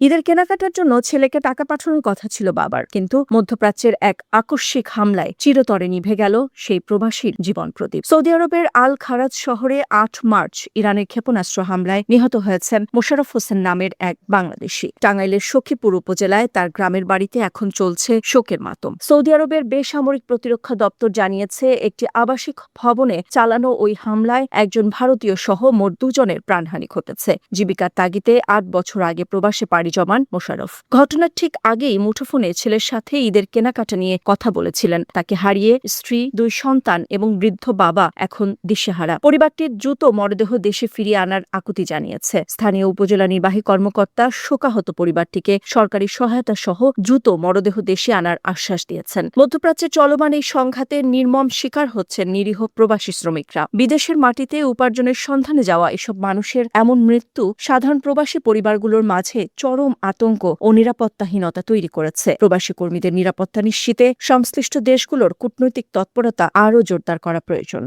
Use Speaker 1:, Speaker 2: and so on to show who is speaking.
Speaker 1: ঈদের কেনাকাটার জন্য ছেলেকে টাকা পাঠানোর কথা ছিল বাবার, কিন্তু মধ্যপ্রাচ্যের এক আকস্মিক হামলায় চিরতরে নিভে গেল সেই প্রবাসীর জীবন প্রদীপ। সৌদি আরবের আল খারাজ শহরে ৮ মার্চ ইরানের ক্ষেপণাস্ত্র হামলায় নিহত হয়েছেন মোশাররফ হোসেন নামের এক বাংলাদেশি। টাঙ্গাইলের সখীপুর উপজেলায় তার গ্রামের বাড়িতে এখন চলছে শোকের মাতম। সৌদি আরবের বেসামরিক প্রতিরক্ষা দপ্তর জানিয়েছে, একটি আবাসিক ভবনে চালানো ওই হামলায় একজন ভারতীয় সহ মোট ২ জনের প্রাণহানি ঘটেছে। জীবিকার তাগিদে ৮ বছর আগে প্রবাসে পাড়ি জমান মোশাররফ ঘটনার ঠিক আগেই মুঠোফোনে ছেলের সাথে ঈদের কেনাকাটা নিয়ে কথা বলেছিলেন। তাকে হারিয়ে স্ত্রী, ২ সন্তান এবং বৃদ্ধ বাবা এখন দিশেহারা। পরিবারটির দ্রুত মরদেহ দেশে ফিরিয়ে আনার আকুতি জানিয়েছে। স্থানীয় উপজেলা নির্বাহী কর্মকর্তা শোকাহত পরিবারটিকে সরকারি সহায়তা সহ দ্রুত মরদেহ দেশে আনার আশ্বাস দিয়েছেন। মধ্যপ্রাচ্যে চলমান এই সংঘাতের নির্মম শিকার হচ্ছেন নিরীহ প্রবাসী শ্রমিকরা। বিদেশের মাটিতে উপার্জনের সন্ধানে যাওয়া এসব মানুষের এমন মৃত্যু সাধারণ প্রবাসী পরিবারগুলোর মাঝে চরম আতঙ্ক ও নিরাপত্তাহীনতা তৈরি করেছে। প্রবাসী কর্মীদের নিরাপত্তা নিশ্চিতে সংশ্লিষ্ট দেশগুলোর কূটনৈতিক তৎপরতা আরও জোরদার করা প্রয়োজন।